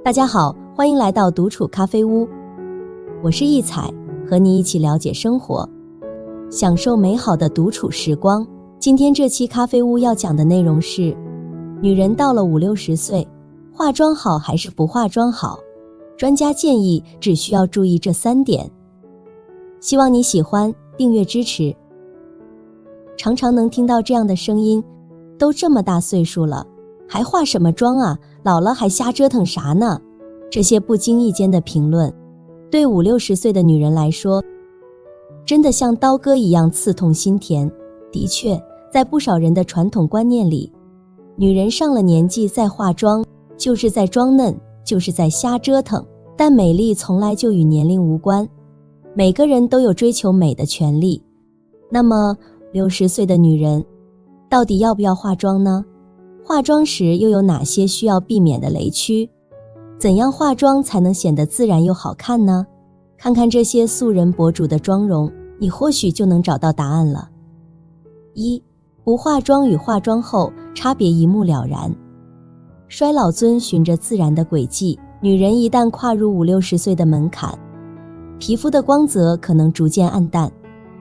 大家好，欢迎来到独处咖啡屋，我是易彩，和你一起了解生活，享受美好的独处时光。今天这期咖啡屋要讲的内容是，女人到了50-60岁，化妆好还是不化妆好？专家建议只需要注意这3点。希望你喜欢，订阅支持。常常能听到这样的声音，都这么大岁数了，还化什么妆啊？老了还瞎折腾啥呢？这些不经意间的评论，对50-60岁的女人来说，真的像刀割一样刺痛心田。的确，在不少人的传统观念里，女人上了年纪再化妆，就是在装嫩，就是在瞎折腾。但美丽从来就与年龄无关，每个人都有追求美的权利。那么60岁的女人到底要不要化妆呢？化妆时又有哪些需要避免的雷区？怎样化妆才能显得自然又好看呢？看看这些素人博主的妆容，你或许就能找到答案了。1. 不化妆与化妆后差别一目了然。衰老遵循着自然的轨迹，女人一旦跨入50-60岁的门槛，皮肤的光泽可能逐渐暗淡，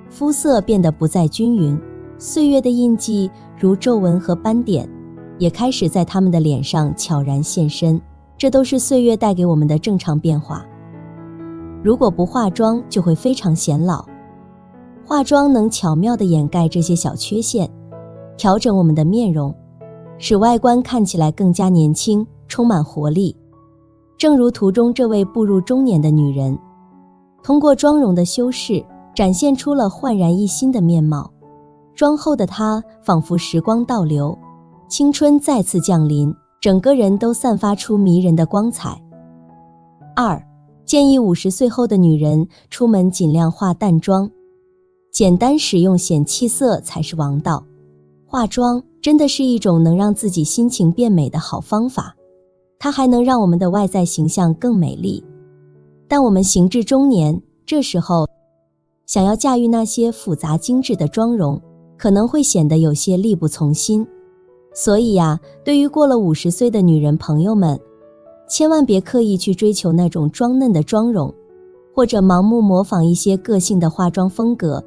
肤色变得不再均匀，岁月的印记如皱纹和斑点也开始在她们的脸上悄然现身，这都是岁月带给我们的正常变化。如果不化妆就会非常显老，化妆能巧妙地掩盖这些小缺陷，调整我们的面容，使外观看起来更加年轻，充满活力。正如图中这位步入中年的女人，通过妆容的修饰，展现出了焕然一新的面貌。妆后的她仿佛时光倒流，青春再次降临，整个人都散发出迷人的光彩。2. 建议50岁后的女人出门尽量化淡妆，简单使用显气色才是王道。化妆真的是一种能让自己心情变美的好方法，它还能让我们的外在形象更美丽。但我们行至中年，这时候想要驾驭那些复杂精致的妆容，可能会显得有些力不从心。所以对于过了50岁的女人朋友们，千万别刻意去追求那种装嫩的妆容，或者盲目模仿一些个性的化妆风格。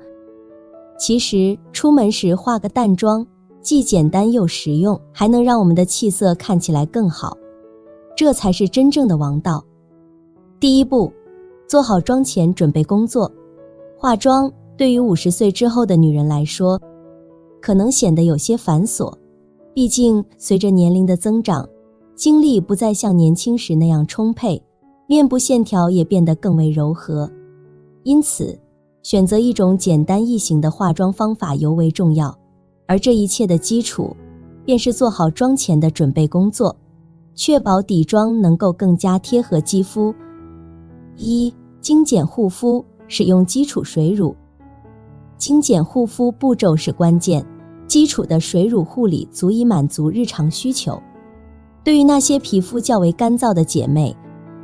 其实出门时化个淡妆，既简单又实用，还能让我们的气色看起来更好，这才是真正的王道。第一步，做好妆前准备工作。化妆对于50岁之后的女人来说，可能显得有些繁琐，毕竟随着年龄的增长，精力不再像年轻时那样充沛，面部线条也变得更为柔和。因此，选择一种简单易行的化妆方法尤为重要。而这一切的基础，便是做好妆前的准备工作，确保底妆能够更加贴合肌肤。1. 精简护肤，使用基础水乳。精简护肤步骤是关键，基础的水乳护理足以满足日常需求。对于那些皮肤较为干燥的姐妹，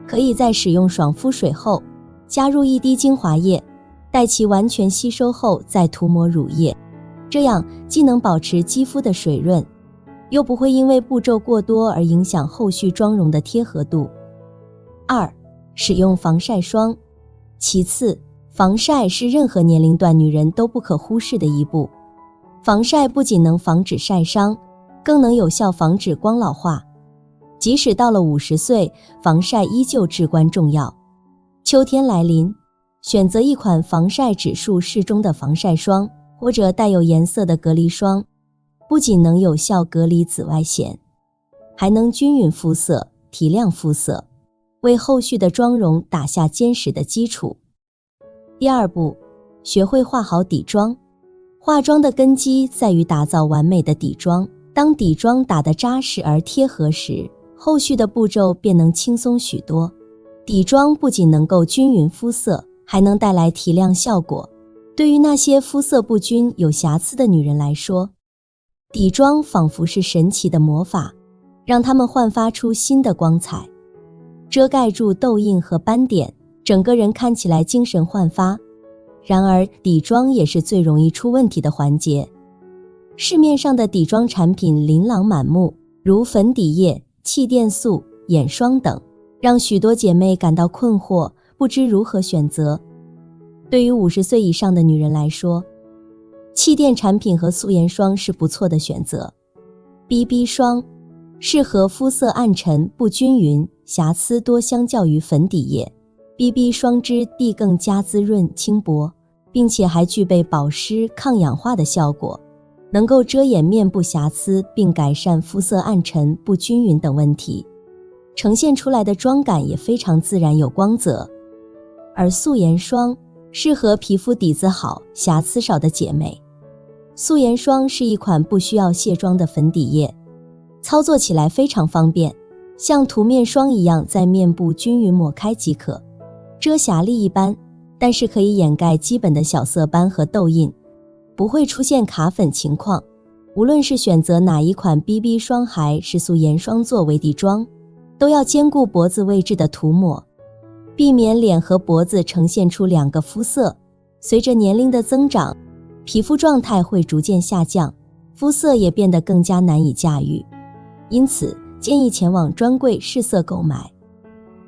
可以在使用爽肤水后，加入1滴精华液，待其完全吸收后再涂抹乳液，这样既能保持肌肤的水润，又不会因为步骤过多而影响后续妆容的贴合度。2. 使用防晒霜。其次，防晒是任何年龄段女人都不可忽视的一步。防晒不仅能防止晒伤，更能有效防止光老化。即使到了50岁，防晒依旧至关重要。秋天来临，选择一款防晒指数适中的防晒霜，或者带有颜色的隔离霜，不仅能有效隔离紫外线，还能均匀肤色，提亮肤色，为后续的妆容打下坚实的基础。第2步，学会化好底妆。化妆的根基在于打造完美的底妆，当底妆打得扎实而贴合时，后续的步骤便能轻松许多。底妆不仅能够均匀肤色，还能带来提亮效果。对于那些肤色不均、有瑕疵的女人来说，底妆仿佛是神奇的魔法，让她们焕发出新的光彩，遮盖住痘印和斑点，整个人看起来精神焕发。然而，底妆也是最容易出问题的环节。市面上的底妆产品琳琅满目，如粉底液、气垫素、眼霜等，让许多姐妹感到困惑，不知如何选择。对于50岁以上的女人来说，气垫产品和素颜霜是不错的选择。BB 霜适合肤色暗沉、不均匀、瑕疵多相较于粉底液。BB 霜质地更加滋润轻薄，并且还具备保湿、抗氧化的效果，能够遮掩面部瑕疵并改善肤色暗沉、不均匀等问题，呈现出来的妆感也非常自然有光泽。而素颜霜适合皮肤底子好、瑕疵少的姐妹。素颜霜是一款不需要卸妆的粉底液，操作起来非常方便，像涂面霜一样在面部均匀抹开即可，遮瑕力一般，但是可以掩盖基本的小色斑和痘印，不会出现卡粉情况。无论是选择哪一款 BB 霜还是素颜霜作为底妆，都要兼顾脖子位置的涂抹，避免脸和脖子呈现出两个肤色。随着年龄的增长，皮肤状态会逐渐下降，肤色也变得更加难以驾驭，因此建议前往专柜试色购买，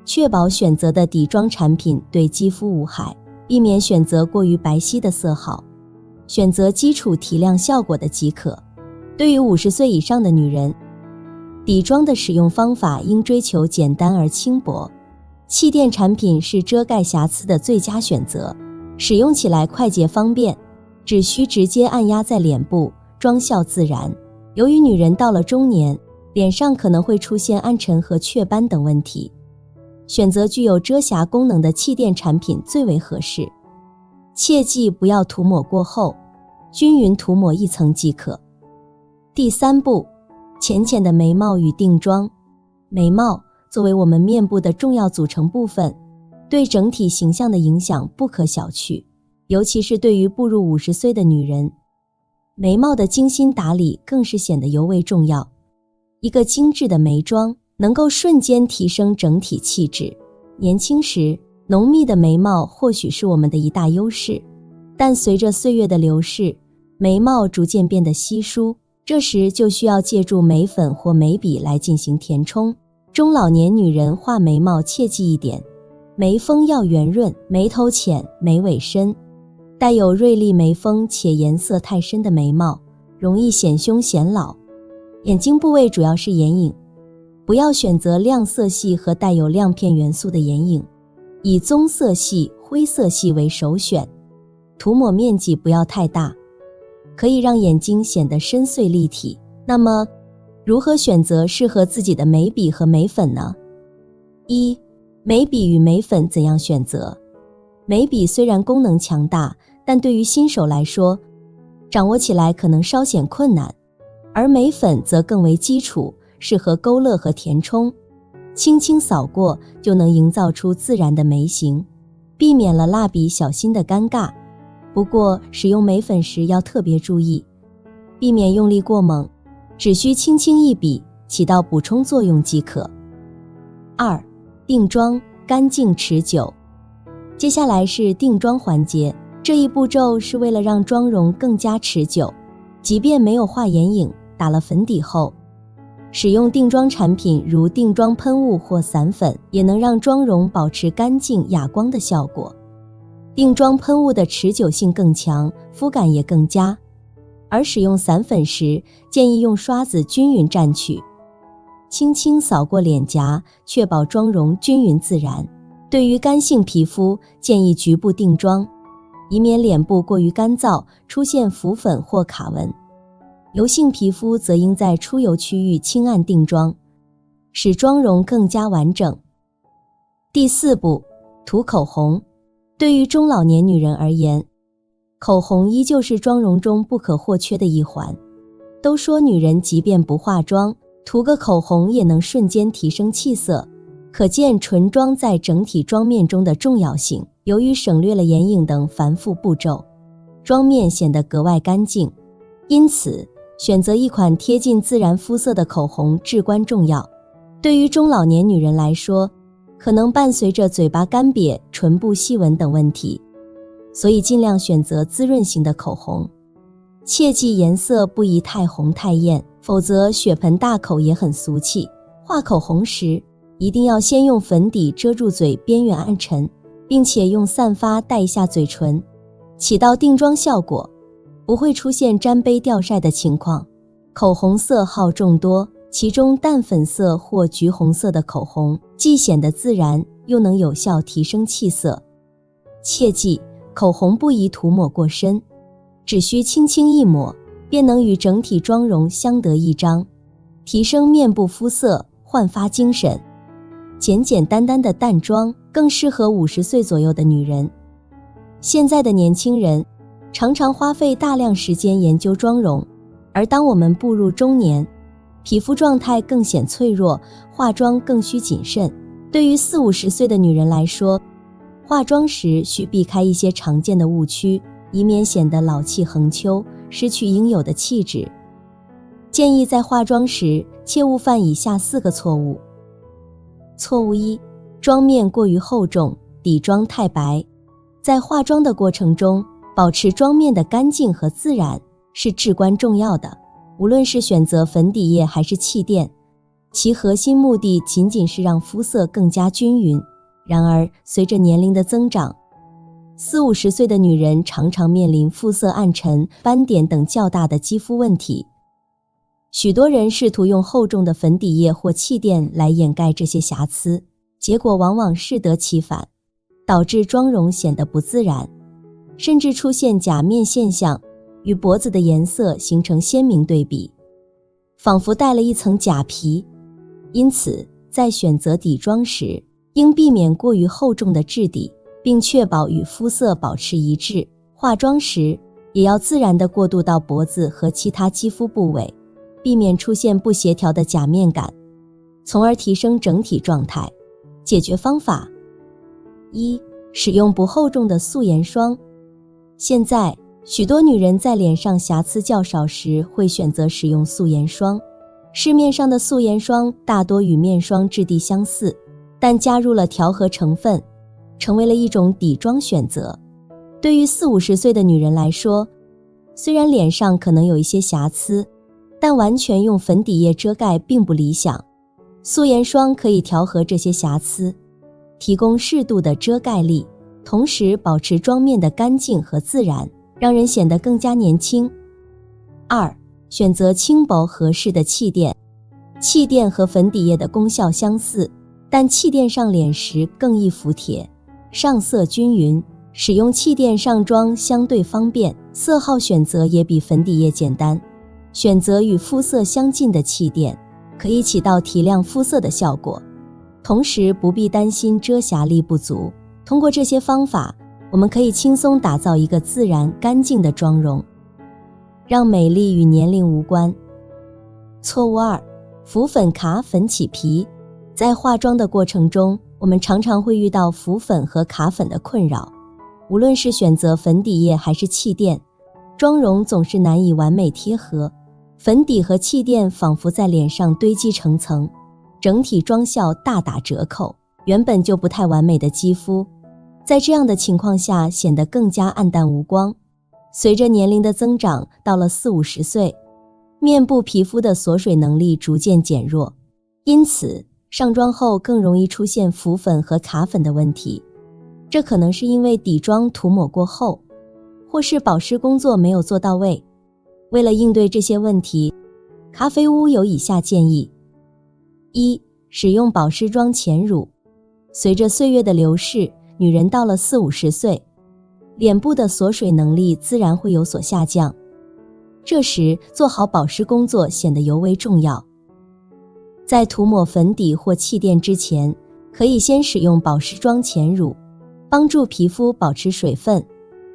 确保选择的底妆产品对肌肤无害，避免选择过于白皙的色号，选择基础提亮效果的即可。对于50岁以上的女人，底妆的使用方法应追求简单而轻薄，气垫产品是遮盖瑕疵的最佳选择，使用起来快捷方便，只需直接按压在脸部，妆效自然。由于女人到了中年，脸上可能会出现暗沉和雀斑等问题，选择具有遮瑕功能的气垫产品最为合适。切记不要涂抹过厚，均匀涂抹一层即可。第3步，浅浅的眉毛与定妆。眉毛作为我们面部的重要组成部分，对整体形象的影响不可小觑，尤其是对于步入50岁的女人，眉毛的精心打理更是显得尤为重要。一个精致的眉妆能够瞬间提升整体气质。年轻时，浓密的眉毛或许是我们的一大优势，但随着岁月的流逝，眉毛逐渐变得稀疏，这时就需要借助眉粉或眉笔来进行填充。中老年女人画眉毛切记一点，眉峰要圆润，眉头浅，眉尾深。带有锐利眉峰且颜色太深的眉毛容易显凶显老。眼睛部位主要是眼影，不要选择亮色系和带有亮片元素的眼影，以棕色系、灰色系为首选。涂抹面积不要太大，可以让眼睛显得深邃立体。那么，如何选择适合自己的眉笔和眉粉呢？1. 眉笔与眉粉怎样选择？眉笔虽然功能强大，但对于新手来说，掌握起来可能稍显困难，而眉粉则更为基础，适合勾勒和填充，轻轻扫过就能营造出自然的眉形，避免了蜡笔小新的尴尬。不过使用眉粉时要特别注意，避免用力过猛，只需轻轻一笔，起到补充作用即可。2. 定妆，干净持久。接下来是定妆环节，这一步骤是为了让妆容更加持久，即便没有画眼影，打了粉底后，使用定妆产品如定妆喷雾或散粉，也能让妆容保持干净哑光的效果。定妆喷雾的持久性更强，肤感也更佳，而使用散粉时，建议用刷子均匀蘸取，轻轻扫过脸颊，确保妆容均匀自然。对于干性皮肤，建议局部定妆，以免脸部过于干燥，出现浮粉或卡纹。油性皮肤则应在出油区域轻按定妆，使妆容更加完整。第4步，涂口红。对于中老年女人而言，口红依旧是妆容中不可或缺的一环。都说女人即便不化妆，涂个口红也能瞬间提升气色，可见唇妆在整体妆面中的重要性。由于省略了眼影等繁复步骤，妆面显得格外干净，因此选择一款贴近自然肤色的口红至关重要。对于中老年女人来说，可能伴随着嘴巴干瘪、唇部细纹等问题，所以尽量选择滋润型的口红。切记颜色不宜太红太艳，否则血盆大口也很俗气。画口红时，一定要先用粉底遮住嘴边缘暗沉，并且用散发带一下嘴唇，起到定妆效果，不会出现沾杯掉晒的情况。口红色号众多，其中淡粉色或橘红色的口红既显得自然，又能有效提升气色。切记，口红不宜涂抹过深，只需轻轻一抹，便能与整体妆容相得益彰，提升面部肤色，焕发精神。简简单单的淡妆更适合50岁左右的女人。现在的年轻人常常花费大量时间研究妆容，而当我们步入中年，皮肤状态更显脆弱，化妆更需谨慎。对于40、50岁的女人来说，化妆时需避开一些常见的误区，以免显得老气横秋，失去应有的气质。建议在化妆时切勿犯以下4个错误。错误1，妆面过于厚重，底妆太白。在化妆的过程中，保持妆面的干净和自然是至关重要的。无论是选择粉底液还是气垫，其核心目的仅仅是让肤色更加均匀。然而，随着年龄的增长，40、50岁的女人常常面临肤色暗沉、斑点等较大的肌肤问题。许多人试图用厚重的粉底液或气垫来掩盖这些瑕疵，结果往往适得其反，导致妆容显得不自然，甚至出现假面现象，与脖子的颜色形成鲜明对比，仿佛戴了一层假皮。因此，在选择底妆时，应避免过于厚重的质地，并确保与肤色保持一致。化妆时，也要自然地过渡到脖子和其他肌肤部位，避免出现不协调的假面感，从而提升整体状态。解决方法：1. 使用不厚重的素颜霜。现在，许多女人在脸上瑕疵较少时会选择使用素颜霜。市面上的素颜霜大多与面霜质地相似，但加入了调和成分，成为了一种底妆选择。对于40、50岁的女人来说，虽然脸上可能有一些瑕疵，但完全用粉底液遮盖并不理想。素颜霜可以调和这些瑕疵，提供适度的遮盖力，同时保持妆面的干净和自然，让人显得更加年轻。2. 选择轻薄合适的气垫。气垫和粉底液的功效相似，但气垫上脸时更易服帖，上色均匀。使用气垫上妆相对方便，色号选择也比粉底液简单。选择与肤色相近的气垫，可以起到提亮肤色的效果，同时不必担心遮瑕力不足。通过这些方法，我们可以轻松打造一个自然干净的妆容，让美丽与年龄无关。错误2，浮粉卡粉起皮。在化妆的过程中，我们常常会遇到浮粉和卡粉的困扰。无论是选择粉底液还是气垫，妆容总是难以完美贴合，粉底和气垫仿佛在脸上堆积成层，整体妆效大打折扣。原本就不太完美的肌肤，在这样的情况下显得更加暗淡无光。随着年龄的增长，到了40、50岁，面部皮肤的锁水能力逐渐减弱，因此上妆后更容易出现浮粉和卡粉的问题。这可能是因为底妆涂抹过厚，或是保湿工作没有做到位。为了应对这些问题，咖啡屋有以下建议。1. 使用保湿妆前乳。随着岁月的流逝，女人到了40、50岁，脸部的锁水能力自然会有所下降，这时做好保湿工作显得尤为重要。在涂抹粉底或气垫之前，可以先使用保湿妆前乳，帮助皮肤保持水分，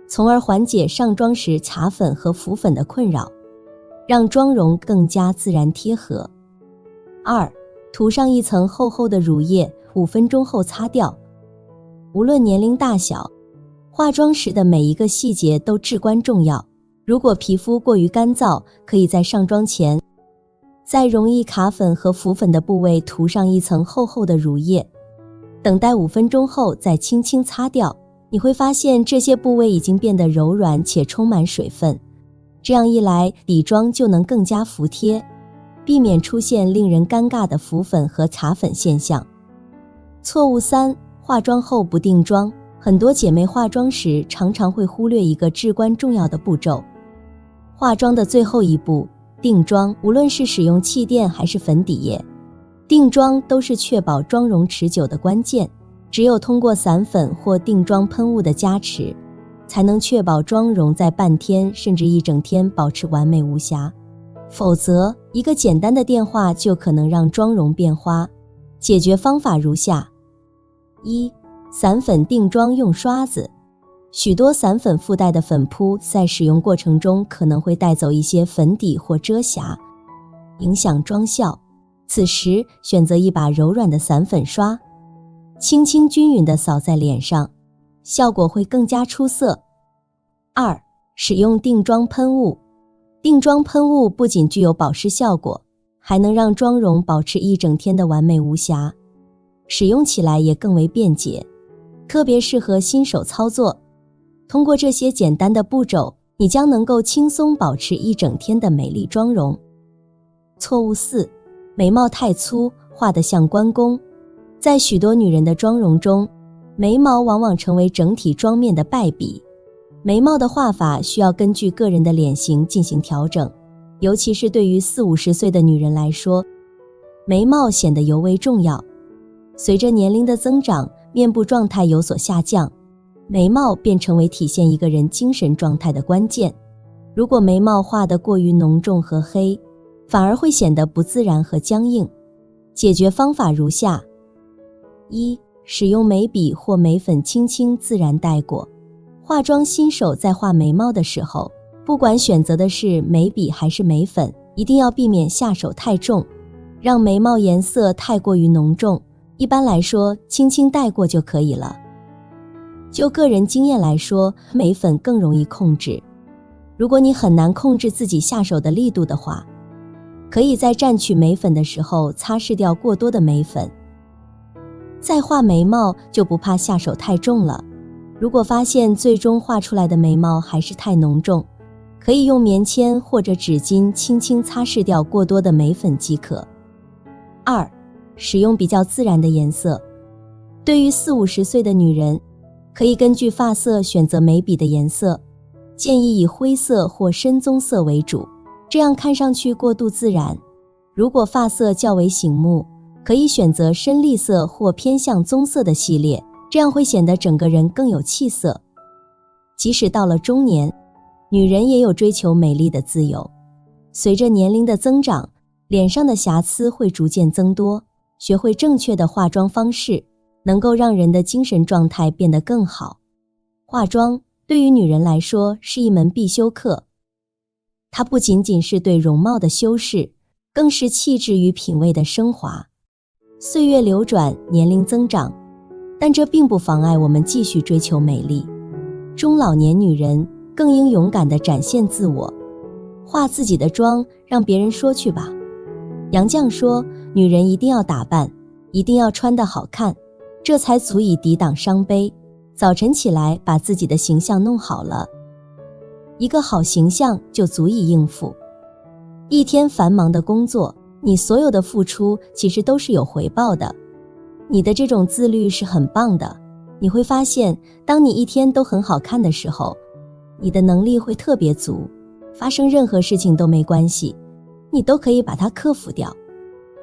从而缓解上妆时卡粉和浮粉的困扰，让妆容更加自然贴合。2. 涂上一层厚厚的乳液，5分钟后擦掉。无论年龄大小，化妆时的每一个细节都至关重要。如果皮肤过于干燥，可以在上妆前，在容易卡粉和浮粉的部位涂上一层厚厚的乳液，等待5分钟后再轻轻擦掉。你会发现这些部位已经变得柔软且充满水分，这样一来，底妆就能更加服帖，避免出现令人尴尬的浮粉和卡粉现象。错误3，化妆后不定妆。很多姐妹化妆时常常会忽略一个至关重要的步骤，化妆的最后一步，定妆。无论是使用气垫还是粉底液，定妆都是确保妆容持久的关键。只有通过散粉或定妆喷雾的加持，才能确保妆容在半天甚至一整天保持完美无瑕。否则，一个简单的电话就可能让妆容变花。解决方法如下： 1. 散粉定妆用刷子。许多散粉附带的粉扑在使用过程中可能会带走一些粉底或遮瑕，影响妆效。此时选择一把柔软的散粉刷，轻轻均匀地扫在脸上，效果会更加出色。2. 使用定妆喷雾。定妆喷雾不仅具有保湿效果，还能让妆容保持一整天的完美无瑕，使用起来也更为便捷，特别适合新手操作。通过这些简单的步骤，你将能够轻松保持一整天的美丽妆容。错误4，眉毛太粗，画得像关公。在许多女人的妆容中，眉毛往往成为整体妆面的败笔。眉毛的画法需要根据个人的脸型进行调整，尤其是对于40-50岁的女人来说，眉毛显得尤为重要。随着年龄的增长，面部状态有所下降，眉毛便成为体现一个人精神状态的关键。如果眉毛画得过于浓重和黑，反而会显得不自然和僵硬。解决方法如下： 1. 使用眉笔或眉粉轻轻自然带过。化妆新手在画眉毛的时候，不管选择的是眉笔还是眉粉，一定要避免下手太重，让眉毛颜色太过于浓重。一般来说，轻轻带过就可以了。就个人经验来说，眉粉更容易控制。如果你很难控制自己下手的力度的话，可以在蘸取眉粉的时候擦拭掉过多的眉粉。再画眉毛就不怕下手太重了。如果发现最终画出来的眉毛还是太浓重，可以用棉签或者纸巾轻轻擦拭掉过多的眉粉即可。2. 使用比较自然的颜色。对于40-50岁的女人，可以根据发色选择眉笔的颜色，建议以灰色或深棕色为主，这样看上去过度自然。如果发色较为醒目，可以选择深栗色或偏向棕色的系列，这样会显得整个人更有气色。即使到了中年，女人也有追求美丽的自由。随着年龄的增长，脸上的瑕疵会逐渐增多，学会正确的化妆方式，能够让人的精神状态变得更好。化妆对于女人来说是一门必修课，它不仅仅是对容貌的修饰，更是气质与品味的升华。岁月流转，年龄增长，但这并不妨碍我们继续追求美丽。中老年女人更应勇敢地展现自我，化自己的妆，让别人说去吧。杨绛说，女人一定要打扮，一定要穿得好看，这才足以抵挡伤悲。早晨起来把自己的形象弄好了，一个好形象就足以应付一天繁忙的工作。你所有的付出其实都是有回报的，你的这种自律是很棒的。你会发现，当你一天都很好看的时候，你的能力会特别足，发生任何事情都没关系，你都可以把它克服掉。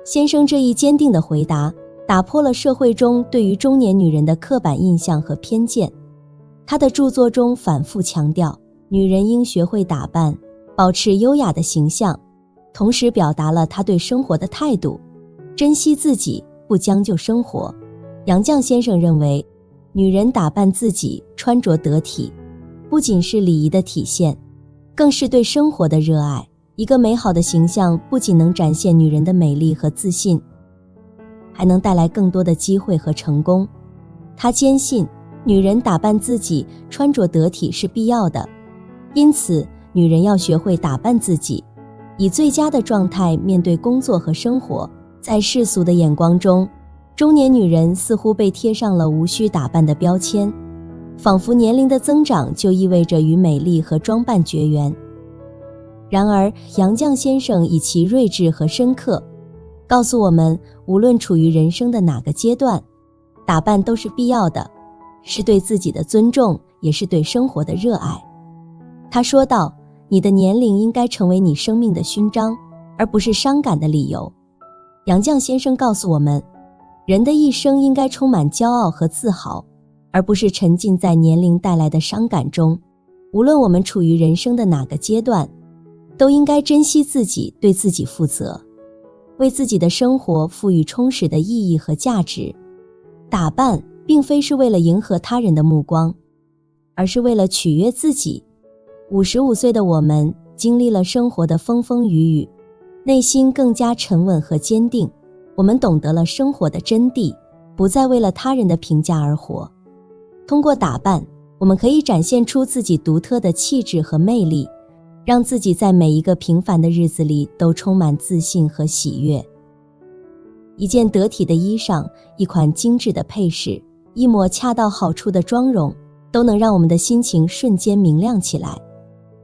先生这一坚定的回答，打破了社会中对于中年女人的刻板印象和偏见。他的著作中反复强调，女人应学会打扮，保持优雅的形象，同时表达了他对生活的态度，珍惜自己，不将就生活。杨绛先生认为，女人打扮自己，穿着得体，不仅是礼仪的体现，更是对生活的热爱。一个美好的形象不仅能展现女人的美丽和自信，还能带来更多的机会和成功。他坚信，女人打扮自己，穿着得体是必要的，因此女人要学会打扮自己，以最佳的状态面对工作和生活。在世俗的眼光中，中年女人似乎被贴上了无需打扮的标签，仿佛年龄的增长就意味着与美丽和装扮绝缘。然而，杨绛先生以其睿智和深刻，告诉我们，无论处于人生的哪个阶段，打扮都是必要的，是对自己的尊重，也是对生活的热爱。他说道，你的年龄应该成为你生命的勋章，而不是伤感的理由。杨绛先生告诉我们，人的一生应该充满骄傲和自豪，而不是沉浸在年龄带来的伤感中。无论我们处于人生的哪个阶段，都应该珍惜自己，对自己负责，为自己的生活赋予充实的意义和价值。打扮并非是为了迎合他人的目光，而是为了取悦自己。55岁的我们经历了生活的风风雨雨，内心更加沉稳和坚定。我们懂得了生活的真谛，不再为了他人的评价而活。通过打扮，我们可以展现出自己独特的气质和魅力，让自己在每一个平凡的日子里都充满自信和喜悦。一件得体的衣裳，一款精致的配饰，一抹恰到好处的妆容，都能让我们的心情瞬间明亮起来，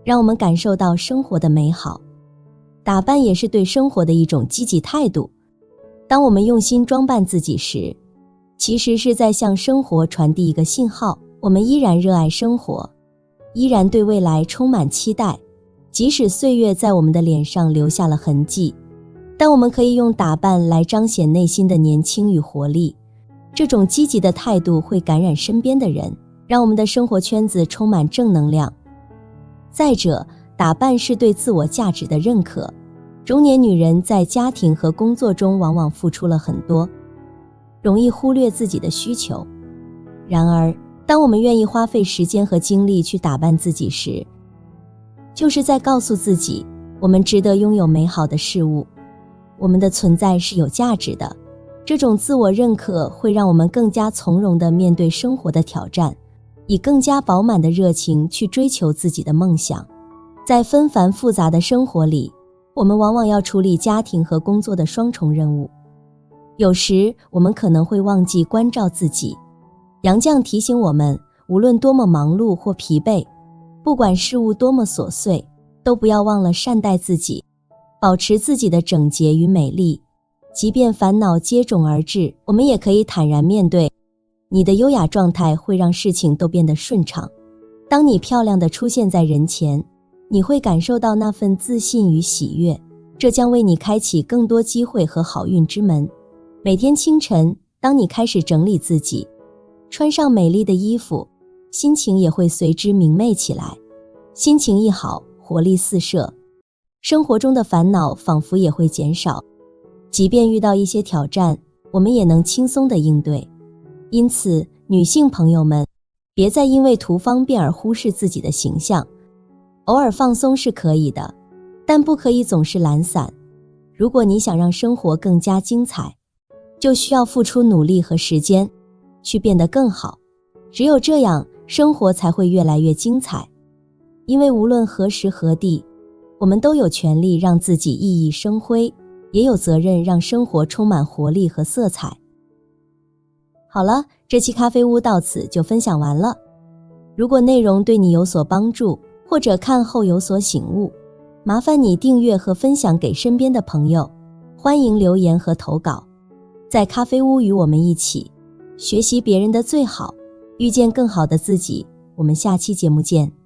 让我们感受到生活的美好。打扮也是对生活的一种积极态度。当我们用心装扮自己时，其实是在向生活传递一个信号，我们依然热爱生活，依然对未来充满期待。即使岁月在我们的脸上留下了痕迹，但我们可以用打扮来彰显内心的年轻与活力。这种积极的态度会感染身边的人，让我们的生活圈子充满正能量。再者，打扮是对自我价值的认可。中年女人在家庭和工作中往往付出了很多，容易忽略自己的需求。然而，当我们愿意花费时间和精力去打扮自己时，就是在告诉自己，我们值得拥有美好的事物，我们的存在是有价值的。这种自我认可会让我们更加从容地面对生活的挑战，以更加饱满的热情去追求自己的梦想。在纷繁复杂的生活里，我们往往要处理家庭和工作的双重任务，有时我们可能会忘记关照自己。杨绛提醒我们，无论多么忙碌或疲惫，不管事物多么琐碎，都不要忘了善待自己，保持自己的整洁与美丽。即便烦恼接踵而至，我们也可以坦然面对。你的优雅状态会让事情都变得顺畅。当你漂亮地出现在人前，你会感受到那份自信与喜悦，这将为你开启更多机会和好运之门。每天清晨，当你开始整理自己，穿上美丽的衣服，心情也会随之明媚起来。心情一好，活力四射，生活中的烦恼仿佛也会减少。即便遇到一些挑战，我们也能轻松地应对。因此，女性朋友们，别再因为图方便而忽视自己的形象。偶尔放松是可以的，但不可以总是懒散。如果你想让生活更加精彩，就需要付出努力和时间，去变得更好。只有这样，生活才会越来越精彩。因为无论何时何地，我们都有权利让自己熠熠生辉，也有责任让生活充满活力和色彩。好了，这期咖啡屋到此就分享完了。如果内容对你有所帮助，或者看后有所醒悟，麻烦你订阅和分享给身边的朋友。欢迎留言和投稿，在咖啡屋与我们一起学习别人的最好，遇见更好的自己。我们下期节目见。